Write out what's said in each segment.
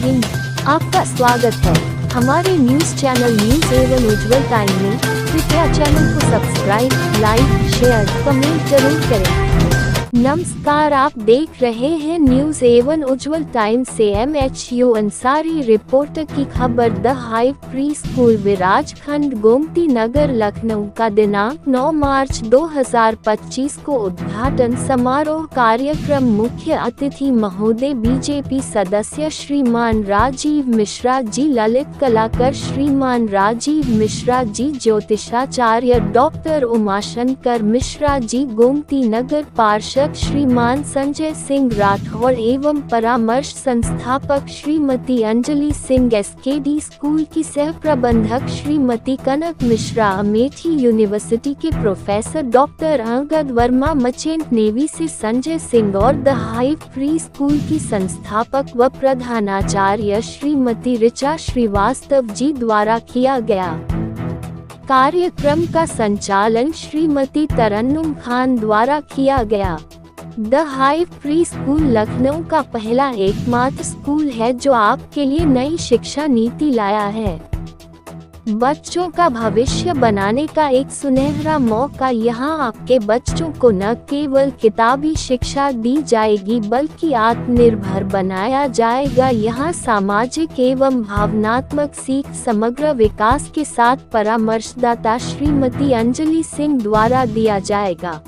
हिंद, आपका स्वागत है हमारे न्यूज चैनल न्यूज एवन उज्ज्वल टाइम में। कृपया चैनल को सब्सक्राइब, लाइक, शेयर, कमेंट जरूर करें। नमस्कार, आप देख रहे हैं न्यूज एवन उज्ज्वल टाइम से MHU अंसारी रिपोर्टर की खबर। The hive pre school Virajkhand Gomti Nagar Lucknow का दिनांक 9 मार्च 2025 को उद्घाटन समारोह कार्यक्रम। मुख्य अतिथि महोदय बीजेपी सदस्य श्रीमान राजीव मिश्रा जी, ललित कलाकार श्रीमान राजीव मिश्रा जी, ज्योतिषाचार्य डॉक्टर उमाशंकर मिश्रा जी, गोमती नगर पार्षद श्रीमान संजय सिंह राठौर एवं परामर्श संस्थापक श्रीमती अंजलि सिंह, SKD स्कूल की सह प्रबंधक श्रीमती कनक मिश्रा, अमेठी यूनिवर्सिटी के professor doctor Angad Verma, merchant navy से संजय सिंह और द हाइव प्री स्कूल की संस्थापक व प्रधानाचार्य श्रीमती ऋचा श्रीवास्तव जी द्वारा किया गया। कार्यक्रम का संचालन श्रीमती तरन्नुम खान द्वारा किया गया। The hive pre school Lucknow का पहला एकमात्र स्कूल है जो आपके लिए नई शिक्षा नीति लाया है। बच्चों का भविष्य बनाने का एक सुनहरा मौका। यहाँ आपके बच्चों को न केवल किताबी शिक्षा दी जाएगी बल्कि आत्मनिर्भर बनाया जाएगा। यहाँ सामाजिक एवं भावनात्मक सीख समग्र विकास के साथ परामर्शदाता श्रीमती अंजलि सिंह द्वारा दिया जाएगा।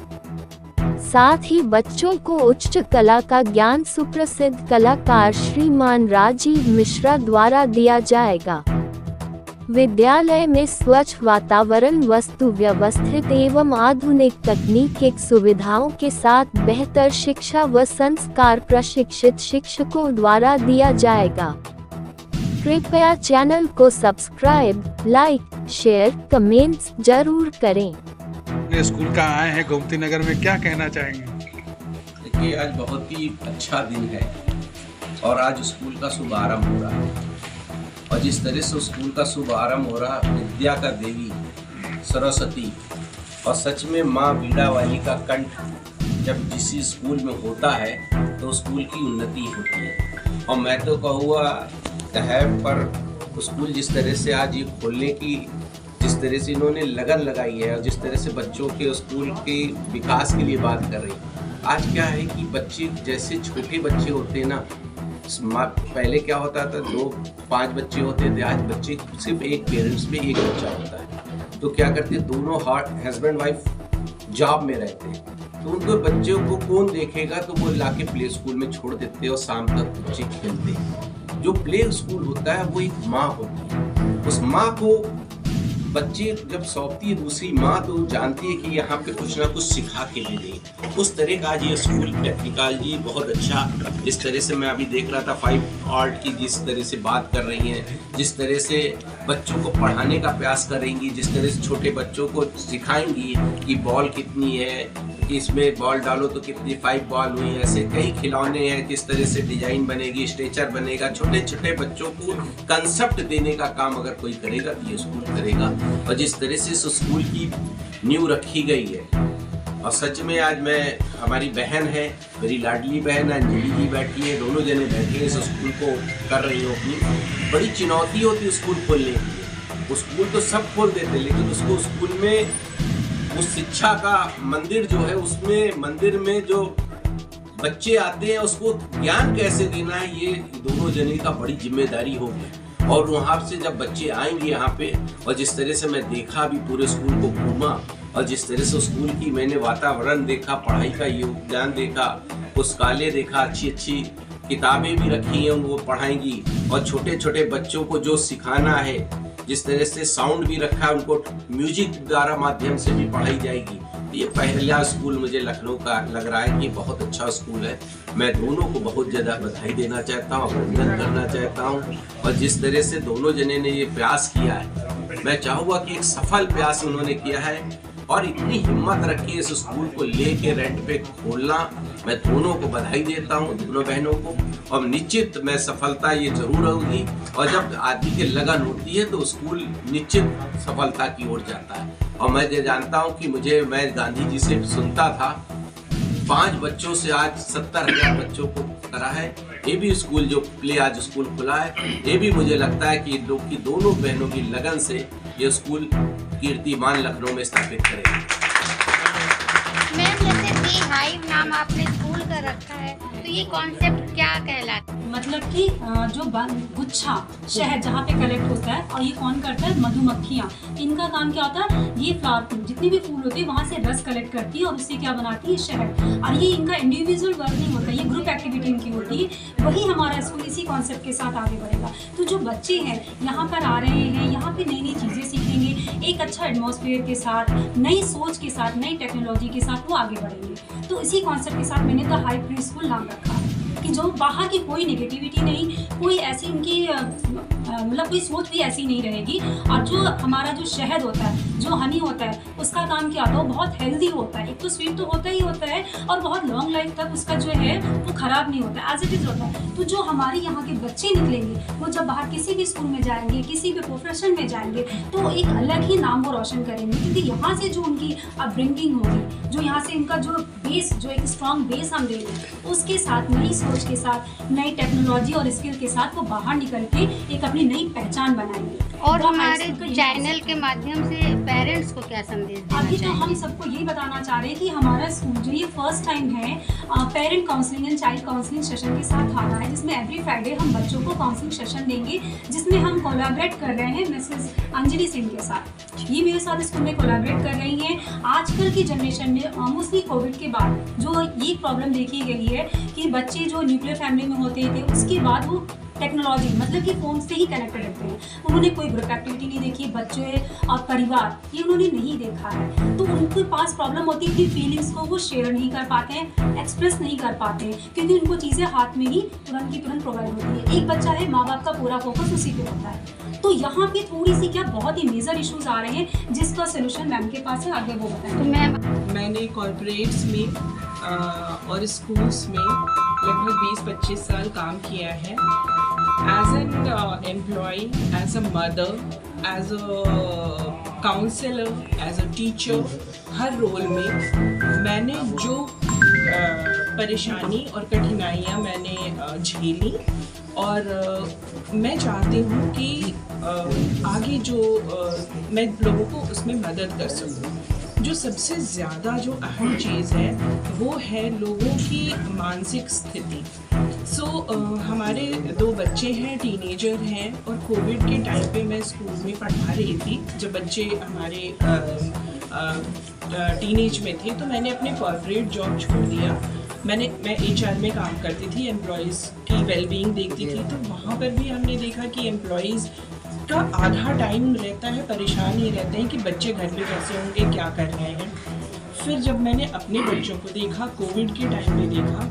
साथ ही बच्चों को उच्च कला का ज्ञान सुप्रसिद्ध कलाकार श्रीमान राजीव मिश्रा द्वारा दिया जाएगा। विद्यालय में स्वच्छ वातावरण, वस्तु व्यवस्थित एवं आधुनिक तकनीक सुविधाओं के साथ बेहतर शिक्षा व संस्कार प्रशिक्षित शिक्षकों द्वारा दिया जाएगा। कृपया चैनल को सब्सक्राइब, लाइक, शेयर, कमेंट्स जरूर करें। अपने स्कूल का आए हैं गोमती नगर में, क्या कहना चाहेंगे? देखिए, आज बहुत ही अच्छा दिन है और आज स्कूल का शुभारंभ हो रहा है। और जिस तरह से स्कूल का शुभारंभ हो रहा, विद्या का देवी सरस्वती और सच में माँ बीड़ा वाली का कंठ जब किसी स्कूल में होता है तो स्कूल की उन्नति होती है। और मैं तो कहूँगा है पर स्कूल जिस तरह से आज ये खोलने की, जिस तरह से इन्होंने लगन लगाई है और जिस तरह से बच्चों के स्कूल के विकास के लिए बात कर रही है। आज क्या है कि बच्चे जैसे छोटे बच्चे होते हैं ना, पहले क्या होता था 2-5 बच्चे होते थे, आज बच्चे सिर्फ एक पेरेंट्स में एक बच्चा होता है। तो क्या करते, दोनों हस्बैंड वाइफ जॉब में रहते हैं, तो उनको बच्चों को कौन देखेगा, तो वो लाके प्ले स्कूल में छोड़ देते हैं और शाम तक बच्चे खेलते हैं। जो प्ले स्कूल होता है वो एक माँ होती है, उस माँ को बच्चे जब सौंपती है दूसरी माँ तो जानती है कि यहाँ पे कुछ ना कुछ सिखा के दे दे। उस तरह का आज ये स्कूल टेक्निकॉलजी बहुत अच्छा, जिस तरह से मैं अभी देख रहा था 5 आर्ट की जिस तरह से बात कर रही हैं, जिस तरह से बच्चों को पढ़ाने का प्रयास करेंगी, जिस तरह से छोटे बच्चों को सिखाएंगी कि बॉल कितनी है, कि इसमें बॉल डालो तो कितनी 5 बॉल हुई, ऐसे कई खिलौने हैं, किस तरह से डिजाइन बनेगी, स्ट्रेचर बनेगा। छोटे छोटे बच्चों को कंसेप्ट देने का काम अगर कोई करेगा तो ये स्कूल करेगा। और जिस तरह से इस स्कूल की नींव रखी गई है, और सच में आज मैं, हमारी बहन है, मेरी लाडली बहन अंजलि जी बैठी है, दोनों जने बैठे इस स्कूल को कर रही हो अपनी। बड़ी चुनौती होती स्कूल खोलने की। स्कूल तो सब खोल देते लेकिन उसको स्कूल में उस शिक्षा का मंदिर जो है, उसमें मंदिर में जो बच्चे आते हैं उसको ज्ञान कैसे देना है, ये दोनों जने का बड़ी जिम्मेदारी होगी। और वहाँ से जब बच्चे आएंगे यहाँ पे, और जिस तरह से मैं देखा अभी पूरे स्कूल को घूमा, और जिस तरह से स्कूल की मैंने वातावरण देखा, पढ़ाई का योगदान देखा, पुस्तकालय देखा, अच्छी अच्छी किताबें भी रखी हैं वो पढ़ाएंगी। और छोटे छोटे बच्चों को जो सिखाना है, जिस तरह से साउंड भी रखा है, उनको म्यूजिक द्वारा माध्यम से भी पढ़ाई जाएगी। ये पहला स्कूल मुझे लखनऊ का लग रहा है कि बहुत अच्छा स्कूल है। मैं दोनों को बहुत ज़्यादा बधाई देना चाहता हूँ, अभिनंदन करना चाहता हूँ। और जिस तरह से दोनों जने ने ये प्रयास किया है, मैं चाहूँगा कि एक सफल प्रयास उन्होंने किया है और इतनी हिम्मत रखी है इस स्कूल को लेके रेंट पे खोलना। मैं दोनों को बधाई देता हूँ, दोनों बहनों को। और निश्चित मैं सफलता ये जरूर होगी, और जब आदमी की लगन होती है तो स्कूल निश्चित सफलता की ओर जाता है। और मैं ये जानता हूँ कि मैं गांधी जी से सुनता था 5 बच्चों से आज 70,000 बच्चों को करा है। ये भी स्कूल जो प्ले आज स्कूल खुला है, ये भी मुझे लगता है कि इन लोग की दोनों बहनों की लगन से ये स्कूल कीर्तिमान लखनऊ में स्थापित करेगा। मैम, जैसे बी हाइव नाम आपने स्कूल का रखा है, तो ये कॉन्सेप्ट क्या कहलाता है? मतलब कि जो गुच्छा शहद जहाँ पे कलेक्ट होता है, और ये कौन करता है? मधुमक्खियाँ। इनका काम क्या होता है? ये फ्लावर जितने भी फूल होते हैं वहाँ से रस कलेक्ट करती है और उससे क्या बनाती है? शहद। और ये इनका इंडिविजुअल वर्क नहीं होता, ये ग्रुप एक्टिविटी इनकी होती है। वही हमारा स्कूल इसी कॉन्सेप्ट के साथ आगे बढ़ेगा। तो जो बच्चे हैं यहाँ पर आ रहे हैं, यहाँ पे नई नई चीज़ें सीखेंगे, एक अच्छा एटमॉस्फेयर के साथ, नई सोच के साथ, नई टेक्नोलॉजी के साथ वो आगे बढ़ेंगे। तो इसी कॉन्सेप्ट के साथ मैंने द हाइव प्री स्कूल नाम रखा है कि जो बाहर की कोई नेगेटिविटी नहीं, कोई ऐसी इनकी मतलब कोई सोच भी ऐसी नहीं रहेगी। और जो हमारा जो शहद होता है, जो हनी होता है, उसका काम क्या होता है? वो बहुत हेल्दी होता है। एक तो स्वीट तो होता ही होता है और बहुत लॉन्ग लाइफ तक उसका जो है वो ख़राब नहीं होता, एज इट इज़ होता है। तो जो हमारे यहाँ के बच्चे निकलेंगे, वो जब बाहर किसी भी स्कूल में जाएंगे, किसी भी प्रोफेशन में जाएंगे, तो एक अलग ही नाम वो रोशन करेंगे। क्योंकि यहाँ से जो उनकी अपब्रिंगिंग होगी, जो यहाँ से इनका जो बेस, जो एक स्ट्रॉन्ग बेस हम देंगे, उसके साथ नई सोच के साथ, नई टेक्नोलॉजी और स्किल के साथ वो बाहर निकल के एक अपनी नई पहचान बनाएंगे। और हमारे चैनल के माध्यम से पेरेंट्स को क्या संदेश देना अभी तो चाहिए? हम सबको यही बताना चाह रहे हैं कि हमारा स्कूल जो ये फर्स्ट टाइम है parent counselling and child counselling session के साथ आ रहा है, जिसमें एवरी फ्राइडे हम बच्चों को काउंसलिंग सेशन देंगे, जिसमें हम कोलैबोरेट कर रहे हैं मिसेस अंजलि सिंह के साथ। ये मेरे साथ स्कूल में कोलैबोरेट कर रही हैं। आजकल की जनरेशन में मोस्टली कोविड के बाद जो ये प्रॉब्लम देखी गई है कि बच्चे जो न्यूक्लियर फैमिली में होते थे, उसके बाद वो टेक्नोलॉजी मतलब कि फ़ोन से ही कनेक्टेड रहते हैं। उन्होंने कोई ग्रुप एक्टिविटी नहीं देखी, बच्चे और परिवार ये उन्होंने नहीं देखा है। तो उनके पास प्रॉब्लम होती है कि फीलिंग्स को वो शेयर नहीं कर पाते हैं, एक्सप्रेस नहीं कर पाते हैं, क्योंकि उनको चीज़ें हाथ में ही तुरंत की तुरंत प्रोवाइड होती है। एक बच्चा है, माँ बाप का पूरा फोकस उसी पे होता है। तो यहाँ पे थोड़ी सी क्या बहुत ही मेजर इश्यूज आ रहे हैं, जिसका सोल्यूशन मैम के पास है, आगे वो बताएं। तो मैम, मैंने कॉर्पोरेट्स में और स्कूल्स में लगभग 20-25 साल काम किया है। As an employee, as a mother, as a counsellor, as a teacher, हर रोल में मैंने जो परेशानी और कठिनाइयाँ मैंने झेली, और मैं चाहती हूँ कि आगे जो मैं लोगों को उसमें मदद कर सकूँ। जो सबसे ज़्यादा जो अहम चीज़ है वो है लोगों की मानसिक स्थिति। हमारे 2 बच्चे हैं, टीनेजर हैं, और कोविड के टाइम पे मैं स्कूल में पढ़ा रही थी। जब बच्चे हमारे टीनेज में थे, तो मैंने अपने कॉर्पोरेट जॉब छोड़ दिया। मैं HR में काम करती थी, एम्प्लॉयज़ की वेलबींग देखती थी। तो वहाँ पर भी हमने देखा कि एम्प्लॉयज़ का आधा टाइम रहता है परेशान ही रहते हैं कि बच्चे घर पे कैसे होंगे, क्या कर रहे हैं। फिर जब मैंने अपने बच्चों को देखा, कोविड के टाइम पे देखा,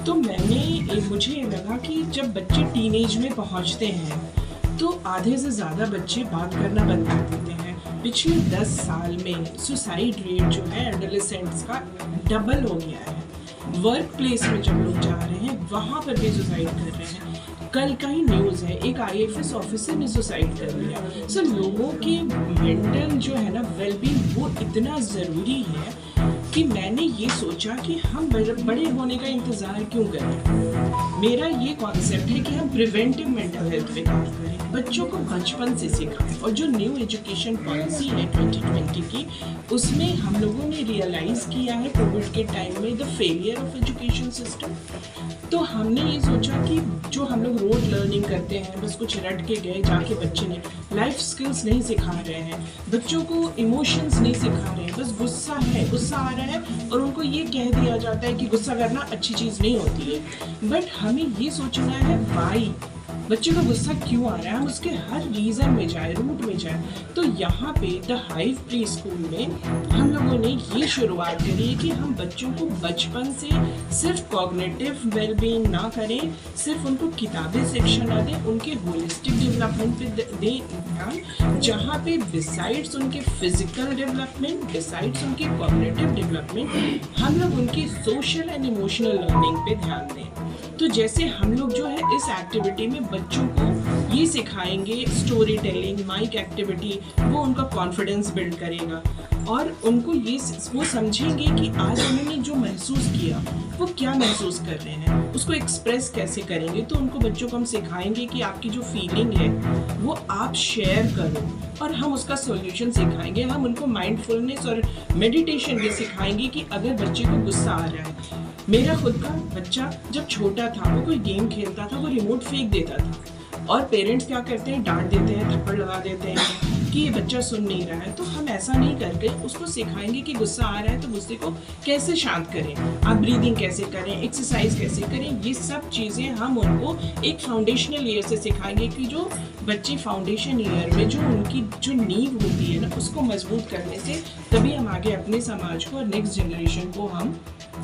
तो मुझे लगा कि जब बच्चे टीनेज में पहुंचते हैं तो आधे से ज़्यादा बच्चे बात करना बंद कर देते हैं। पिछले 10 साल में सुसाइड रेट जो है एडोलेसेंट्स का डबल हो गया है। वर्क प्लेस में जब लोग जा रहे हैं वहाँ पर भी सुसाइड कर रहे हैं। कल का ही न्यूज़ है, एक IAS ऑफिसर ने सुसाइड कर लिया। लोगों की मेंटल जो है ना वेलबींग, वो इतना ज़रूरी है कि मैंने ये सोचा कि हम बड़े होने का इंतज़ार क्यों करें। मेरा ये कॉन्सेप्ट है कि हम प्रिवेंटिव मेंटल हेल्थ पे काम करें, बच्चों को बचपन से सिखाएं। और जो न्यू एजुकेशन पॉलिसी है 2020 की, उसमें हम लोगों ने रियलाइज़ किया है कोविड के टाइम में the failure of education system. तो हमने ये सोचा कि जो हम लोग रोड लर्निंग करते हैं, बस कुछ रट के गए जाके बच्चे ने लाइफ स्किल्स नहीं सिखा रहे हैं, बच्चों को इमोशंस नहीं सिखा रहे हैं। बस गुस्सा आ रहा है और उनको ये कह दिया जाता है कि गुस्सा करना अच्छी चीज़ नहीं होती है। बट हमें ये सोचना है वाई, बच्चे का गुस्सा क्यों आ रहा है, हम उसके हर रीज़न में जाए, रूट में जाए। तो यहाँ पे द हाइव प्री स्कूल में हम लोगों ने ये शुरुआत करी है कि हम बच्चों को बचपन से सिर्फ कॉग्निटिव वेलबींग ना करें, सिर्फ उनको किताबी शिक्षा ना दें, उनके होलिस्टिक डेवलपमेंट पे दें ध्यान, जहाँ पे बिसाइड्स उनके फिजिकल डेवलपमेंट, बिसाइड्स उनके कॉग्निटिव डेवलपमेंट, हम लोग उनकी सोशल एंड इमोशनल लर्निंग पे ध्यान दें। तो जैसे हम लोग जो है इस एक्टिविटी में बच्चों को ये सिखाएंगे, स्टोरी टेलिंग, माइक एक्टिविटी, वो उनका कॉन्फिडेंस बिल्ड करेगा। और उनको वो समझेंगे कि आज उन्होंने जो महसूस किया वो क्या महसूस कर रहे हैं, उसको एक्सप्रेस कैसे करेंगे। तो उनको बच्चों को हम सिखाएंगे कि आपकी जो फीलिंग है वो आप शेयर करो, और हम उसका सॉल्यूशन सिखाएंगे। हम उनको माइंडफुलनेस और मेडिटेशन भी सिखाएंगे कि अगर बच्चे को गुस्सा आ रहा है, मेरा खुद का बच्चा जब छोटा था वो कोई गेम खेलता था, वो रिमोट फेंक देता था और पेरेंट्स क्या करते हैं, डांट देते हैं, थप्पड़ लगा देते हैं कि ये बच्चा सुन नहीं रहा है। तो हम ऐसा नहीं करके उसको सिखाएंगे कि गुस्सा आ रहा है तो गुस्से को कैसे शांत करें, आप ब्रीदिंग कैसे करें, एक्सरसाइज कैसे करें। ये सब चीज़ें हम उनको एक फाउंडेशनल ईयर से सिखाएंगे कि जो बच्चे फाउंडेशन ईयर में जो उनकी जो नींव होती है ना, उसको मजबूत करने से तभी हम आगे अपने समाज को और नेक्स्ट जनरेशन को हम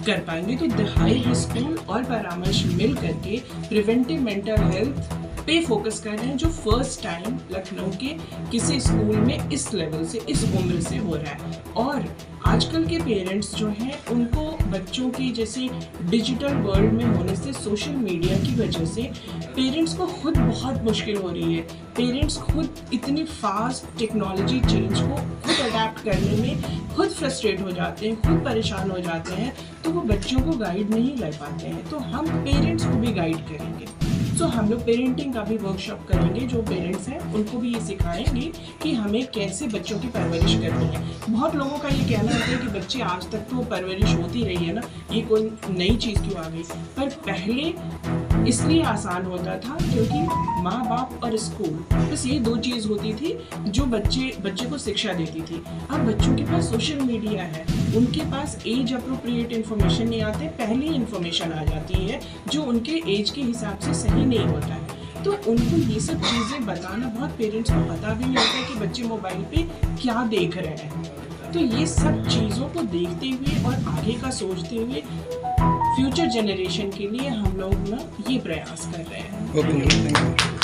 कर पाएंगे। तो दिहाई स्कूल और परामर्श मिल करके प्रिवेंटिव मेंटल हेल्थ पे फोकस कर रहे हैं, जो फर्स्ट टाइम लखनऊ के किसी स्कूल में इस लेवल से, इस उम्र से हो रहा है। और आजकल के पेरेंट्स जो हैं उनको बच्चों की जैसे डिजिटल वर्ल्ड में होने से, सोशल मीडिया की वजह से पेरेंट्स को खुद बहुत मुश्किल हो रही है। पेरेंट्स खुद इतनी फास्ट टेक्नोलॉजी चेंज को खुद अडेप्ट करने में खुद फ्रस्ट्रेट हो जाते हैं, खुद परेशान हो जाते हैं, तो वो बच्चों को गाइड नहीं कर पाते हैं। तो हम पेरेंट्स को भी गाइड करेंगे। तो हम लोग पेरेंटिंग का भी वर्कशॉप करेंगे, जो पेरेंट्स हैं उनको भी ये सिखाएंगे कि हमें कैसे बच्चों की परवरिश करनी है। बहुत लोगों का ये कहना होता है कि बच्चे आज तक तो परवरिश होती रही है ना, ये कोई नई चीज़ क्यों आ गई। पर पहले इसलिए आसान होता था क्योंकि माँ बाप और स्कूल, बस ये दो चीज़ होती थी जो बच्चे को शिक्षा देती थी। अब बच्चों के पास सोशल मीडिया है, उनके पास एज अप्रोप्रिएट इन्फॉर्मेशन नहीं आते, पहले इन्फॉर्मेशन आ जाती है जो उनके एज के हिसाब से सही नहीं होता है। तो उनको ये सब चीज़ें बताना, बहुत पेरेंट्स को पता भी नहीं होता कि बच्चे मोबाइल पे क्या देख रहे हैं। तो ये सब चीज़ों को देखते हुए और आगे का सोचते हुए फ्यूचर जनरेशन के लिए हम लोग ना ये प्रयास कर रहे हैं। Okay, thank you.